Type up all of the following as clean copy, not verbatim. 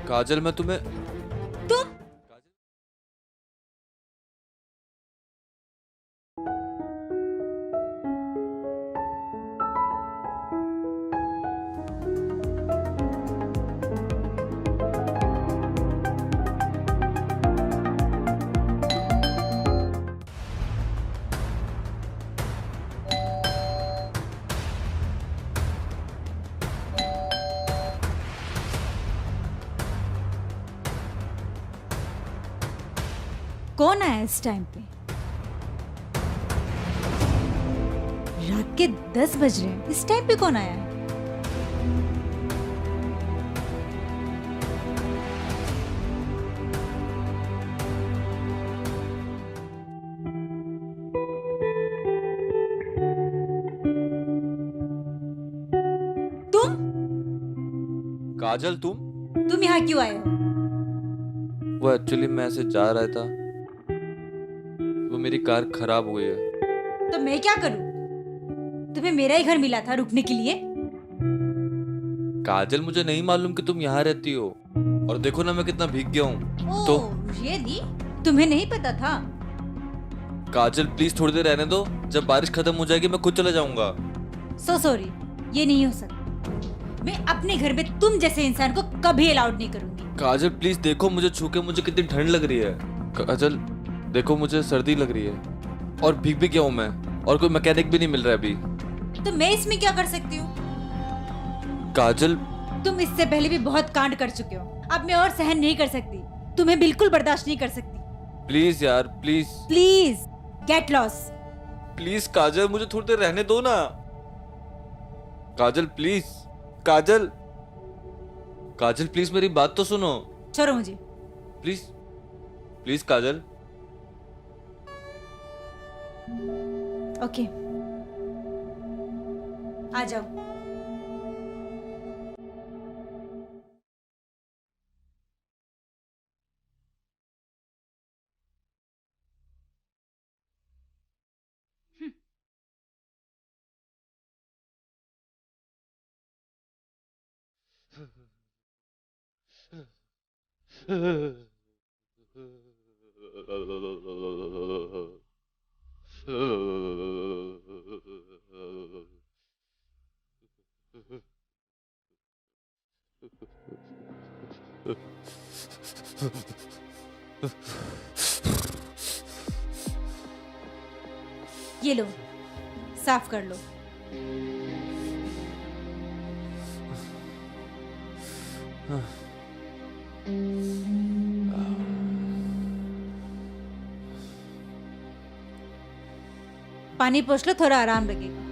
काजल मैं तुम्हें तुम कौन आया इस टाइम पे? रात के 10 बज रहे हैं, इस टाइम पे कौन आया है? तुम काजल तुम यहाँ क्यों आए हो? वो एक्चुअली मैं ऐसे जा रहा था, वो मेरी कार खराब हो गई है। तो मैं क्या करूं? तुम्हें मेरा ही घर मिला था रुकने के लिए। काजल मुझे नहीं मालूम कि तुम यहाँ रहती हो, और देखो ना मैं कितना भीग गया हूँ। तो रियली? तुम्हें नहीं पता था? काजल प्लीज थोड़ी देर रहने दो, जब बारिश खत्म हो जाएगी मैं खुद चला जाऊंगा। सो सॉरी, ये नहीं हो सकता। मैं अपने घर में तुम जैसे इंसान को कभी अलाउड नहीं करूंगी। काजल प्लीज देखो, मुझे छू के मुझे कितनी ठंड लग रही है। काजल देखो, मुझे सर्दी लग रही है और भीग भी गया हूँ मैं, और कोई मैकेनिक भी नहीं मिल रहा है अभी। तो मैं इसमें क्या कर सकती हूँ? काजल तुम इससे पहले भी बहुत कांड कर चुके हो, अब मैं और सहन नहीं कर सकती। तुम्हें बिल्कुल बर्दाश्त नहीं कर सकती। प्लीज यार, please please get lost. Please Kajal मुझे थोड़ी देर रहने दो ना। काजल प्लीज, काजल काजल प्लीज मेरी बात तो सुनो। छोड़ो मुझे। Please please Kajal. ओके, आ जाओ। ये लो, साफ कर लो। पानी पोंछ लो, थोड़ा आराम लगेगा।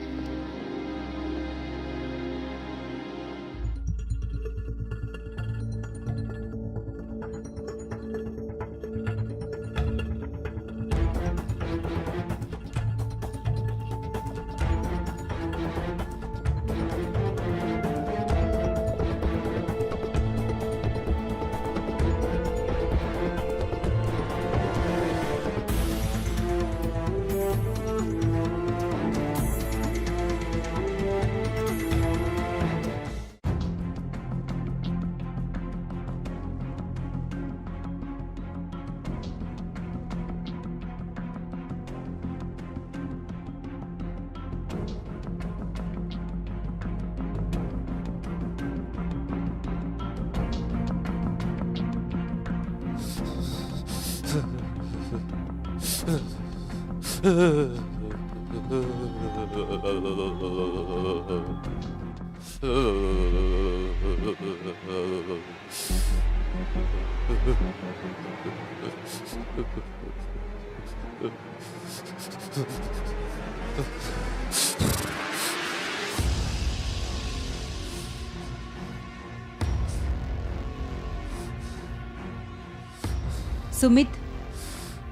सुमित,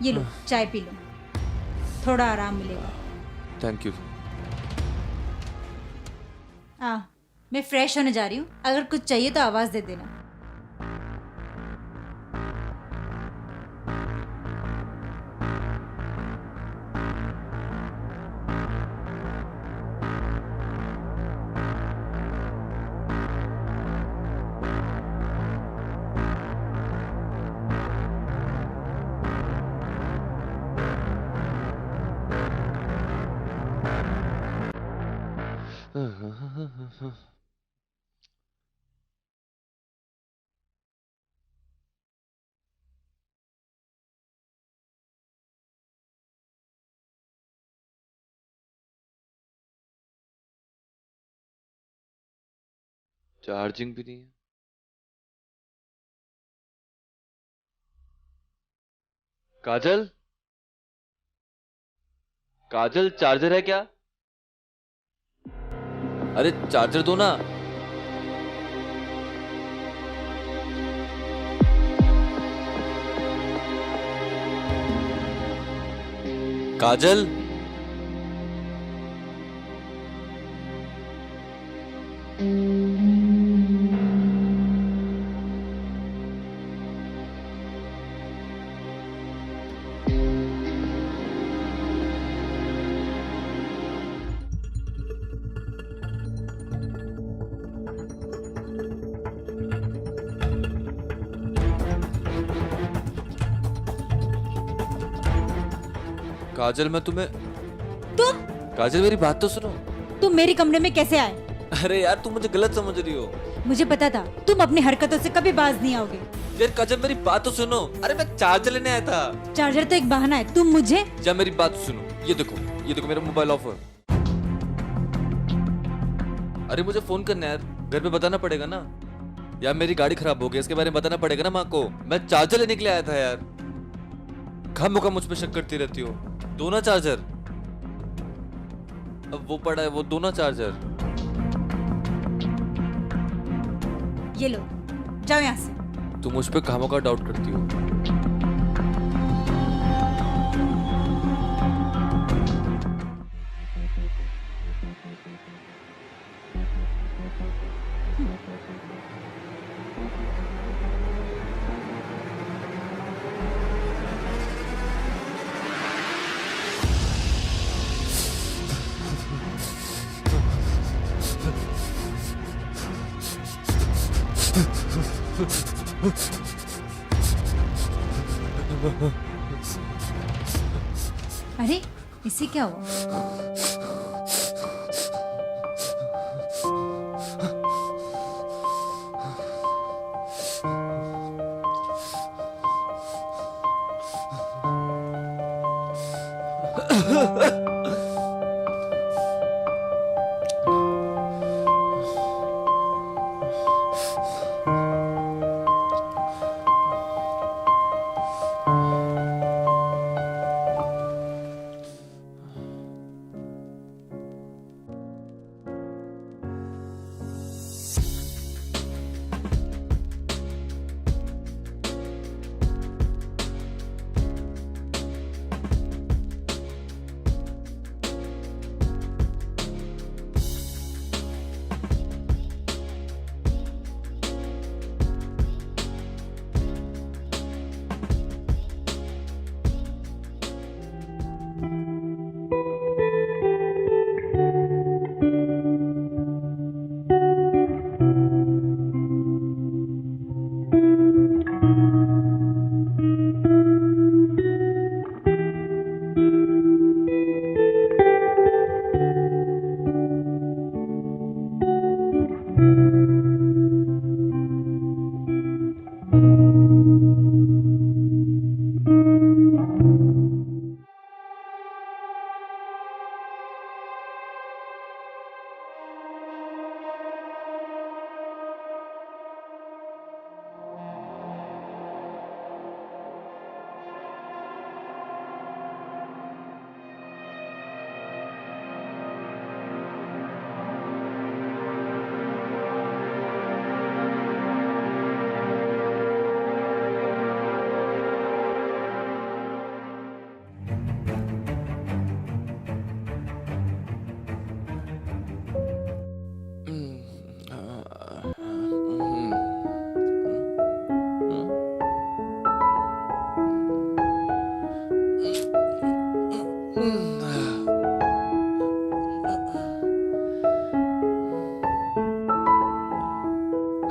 ये लो, चाय पी लो, थोड़ा आराम मिलेगा। Thank you. मैं फ्रेश होने जा रही हूँ, अगर कुछ चाहिए तो आवाज दे देना। चार्जिंग भी नहीं है। काजल, काजल चार्जर है क्या? अरे चार्जर दो ना। काजल, काजल मैं तुम्हें, तुम काजल मेरी बात तो सुनो। तुम मेरे कमरे में कैसे आए? अरे यार तुम मुझे गलत समझ रही हो। मुझे पता था तुम अपनी हरकतों से कभी बाज नहीं आओगे। यार काजल मेरी बात तो सुनो। अरे मैं चार्जर लेने आया था। चार्जर तो एक बहाना है, तुम मुझे। या मेरी बात सुनो, ये देखो, ये देखो मेरा मोबाइल ऑफ है। अरे मुझे फोन करना है यार, घर पे बताना पड़ेगा ना। यार मेरी गाड़ी खराब हो गई, इसके बारे में बताना पड़ेगा ना माँ को। मैं चार्जर लेने के लिए आया था यार। खामोखा मुझ पे शक करती रहती हो। दो ना चार्जर, अब वो पड़ा है, वो दो ना चार्जर। ये लो, जाओ यहाँ से। तुम मुझ पे खामोखा डाउट करती हो। अरे इससे क्या हुआ?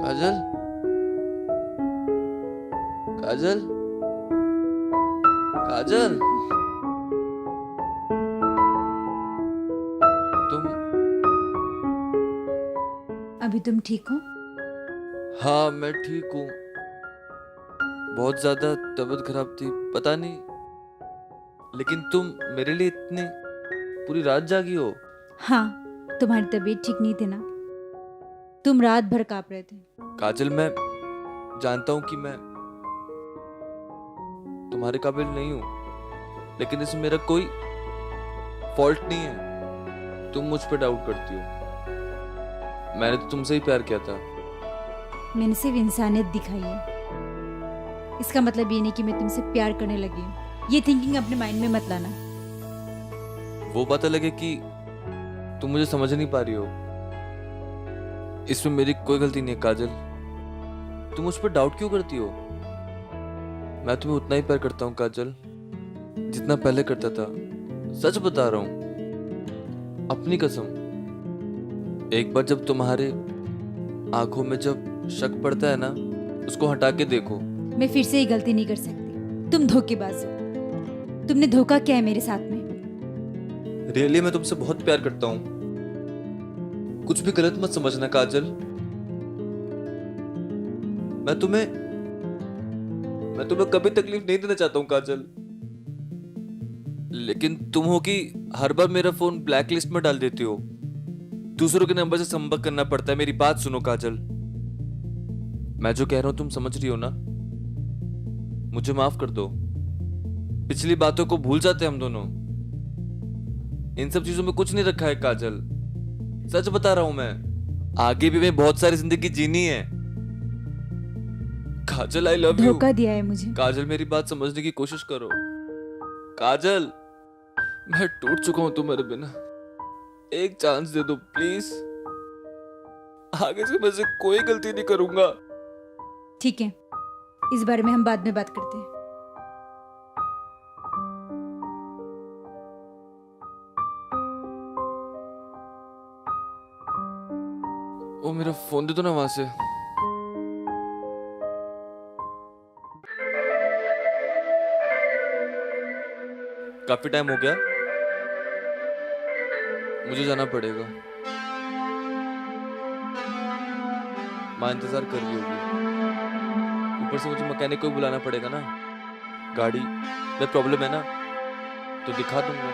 काजल, काजल, काजल, तुम अभी तुम ठीक हो? हाँ मैं ठीक हूँ। बहुत ज्यादा तबीयत खराब थी, पता नहीं, लेकिन तुम मेरे लिए इतनी पूरी रात जागी हो। हाँ, तुम्हारी तबीयत ठीक नहीं थी ना, तुम रात भर कांप रहे थे। काजल, मैं जानता हूँ कि मैं तुम्हारे काबिल नहीं हूँ, लेकिन इसमें मेरा कोई फॉल्ट नहीं है। तुम मुझ पर डाउट करती हो। मैंने तो तुमसे ही प्यार किया था। मैंने सिर्फ इंसानियत दिखाई है, इसका मतलब ये नहीं कि मैं तुमसे प्यार करने लगी हूँ। ये थिंकिंग अपने माइंड में मत लाना। वो पता लगे कि तुम मुझे समझ नहीं पा रही हो, इसमें मेरी कोई गलती नहीं है। काजल, तुम मुझ पर डाउट क्यों करती हो? मैं तुम्हें उतना ही प्यार करता हूँ काजल, जितना पहले करता था। सच बता रहा हूँ, अपनी कसम। एक बार जब तुम्हारे आंखों में जब शक पड़ता है ना, उसको हटा के देखो। मैं फिर से ये गलती नहीं कर सकती। तुम धोखेबाज हो। तुमने धोखा किया है मेरे साथ में। रियली मैं तुमसे बहुत प्यार करता हूँ। कुछ भी गलत मत समझना काजल। मैं तुम्हें कभी तकलीफ नहीं देना चाहता हूँ काजल, लेकिन तुम हो कि हर बार मेरा फोन ब्लैक लिस्ट में डाल देती हो। दूसरों के नंबर से संपर्क करना पड़ता है। मेरी बात सुनो काजल, मैं जो कह रहा हूं तुम समझ रही हो ना? मुझे माफ कर दो। पिछली बातों को भूल जाते हैं हम दोनों। इन सब चीजों में कुछ नहीं रखा है काजल, सच बता रहा हूं मैं। आगे भी मैं बहुत सारी जिंदगी जीनी है। काजल, आई लव यू। धोखा दिया है मुझे। काजल, मेरी बात समझने की कोशिश करो। काजल, मैं टूट चुका हूं तुम्हारे बिना। एक चांस दे दो प्लीज। आगे से मैं से कोई गलती नहीं करूंगा। ठीक है, इस बारे में हम बाद में बात करते हैं। ओ, मेरा फोन दे दो ना वहां से। काफी टाइम हो गया, मुझे जाना पड़ेगा। माँ इंतजार कर रही होगी। ऊपर से मुझे मैकेनिक को भी बुलाना पड़ेगा ना। गाड़ी में प्रॉब्लम है ना, तो दिखा दूंगा।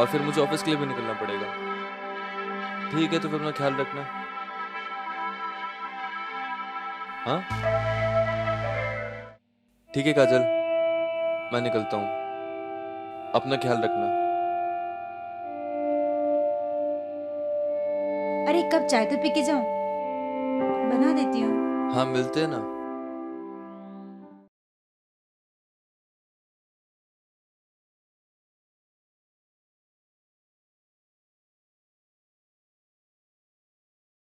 और फिर मुझे ऑफिस के लिए भी निकलना पड़ेगा। ठीक है, तो फिर अपना ख्याल रखना। हाँ ठीक है काजल, मैं निकलता हूँ। अपना ख्याल रखना। अरे, कब चाय तो पी के जाऊं? बना देती हूँ। हाँ, मिलते हैं ना।